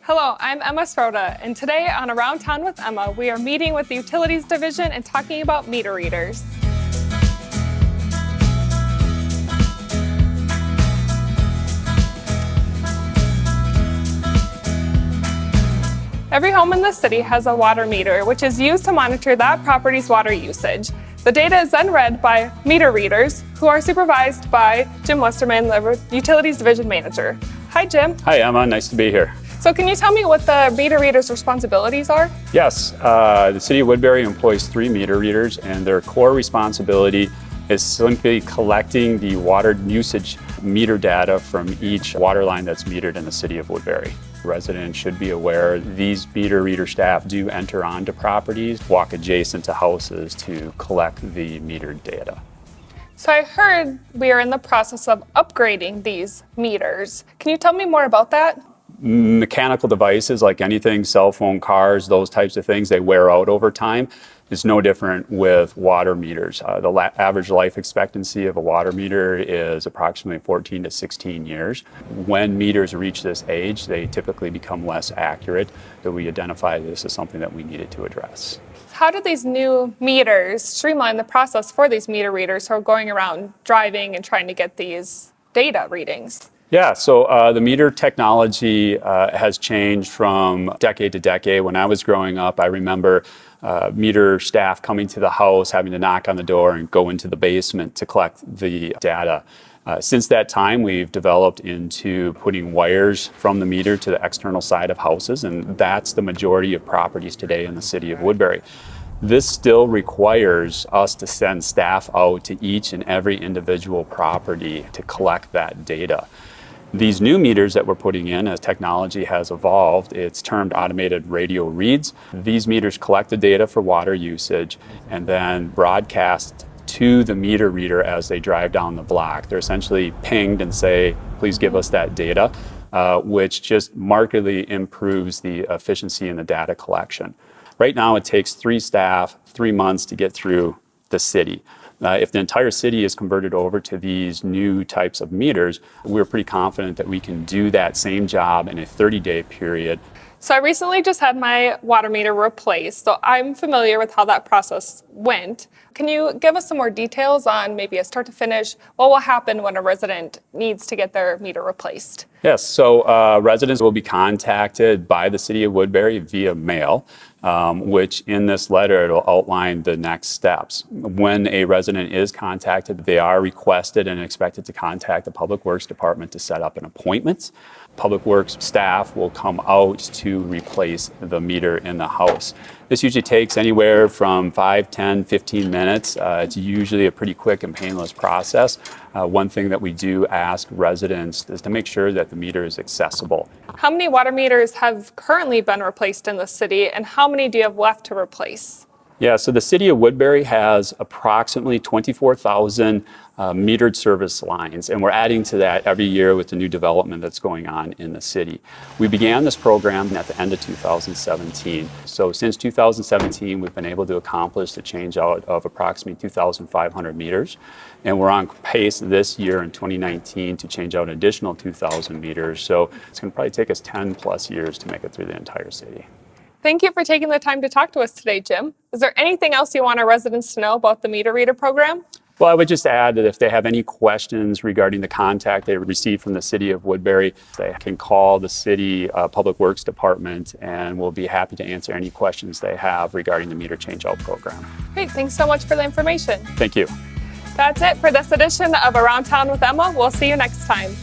Hello, I'm Emma Sroda, and today on Around Town with Emma, we are meeting with the Utilities Division and talking about meter readers. Every home in the city has a water meter, which is used to monitor that property's water usage. The data is then read by meter readers, who are supervised by Jim Westerman, the Utilities Division Manager. Hi, Jim. Hi, Emma. Nice to be here. So can you tell me what the meter readers' responsibilities are? Yes, the City of Woodbury employs 3 meter readers, and their core responsibility is simply collecting the water usage meter data from each water line that's metered in the City of Woodbury. Residents should be aware these meter reader staff do enter onto properties, walk adjacent to houses to collect the metered data. So I heard we are in the process of upgrading these meters. Can you tell me more about that? Mechanical devices, like anything, cell phone, cars, those types of things, they wear out over time. It's no different with water meters. The average life expectancy of a water meter is approximately 14 to 16 years. When meters reach this age, they typically become less accurate, so we identify this as something that we needed to address. How do these new meters streamline the process for these meter readers who are going around driving and trying to get these data readings? Yeah, so the meter technology has changed from decade to decade. When I was growing up, I remember meter staff coming to the house, having to knock on the door and go into the basement to collect the data. Since that time, we've developed into putting wires from the meter to the external side of houses, and that's the majority of properties today in the City of Woodbury. This still requires us to send staff out to each and every individual property to collect that data. These new meters that we're putting in, as technology has evolved, it's termed automated radio reads. These meters collect the data for water usage and then broadcast to the meter reader as they drive down the block. They're essentially pinged and say, please give us that data, which just markedly improves the efficiency in the data collection. Right now, it takes 3 staff, 3 months to get through the city. If the entire city is converted over to these new types of meters, we're pretty confident that we can do that same job in a 30-day period. So I recently just had my water meter replaced, so I'm familiar with how that process went. Can you give us some more details on maybe a start to finish? What will happen when a resident needs to get their meter replaced? Yes, so residents will be contacted by the City of Woodbury via mail, which in this letter it'll outline the next steps. When a resident is contacted, they are requested and expected to contact the Public Works Department to set up an appointment. Public Works staff will come out to replace the meter in the house. This usually takes anywhere from 5, 10, 15 minutes. It's usually a pretty quick and painless process. One thing that we do ask residents is to make sure that the meter is accessible. How many water meters have currently been replaced in the city, and how many do you have left to replace? Yeah, so the City of Woodbury has approximately 24,000 metered service lines, and we're adding to that every year with the new development that's going on in the city. We began this program at the end of 2017. So since 2017, we've been able to accomplish the change out of approximately 2,500 meters, and we're on pace this year in 2019 to change out an additional 2,000 meters. So it's going to probably take us 10 plus years to make it through the entire city. Thank you for taking the time to talk to us today, Jim. Is there anything else you want our residents to know about the meter reader program? Well, I would just add that if they have any questions regarding the contact they received from the City of Woodbury, they can call the City Public Works Department, and we'll be happy to answer any questions they have regarding the meter change-out program. Great, thanks so much for the information. Thank you. That's it for this edition of Around Town with Emma. We'll see you next time.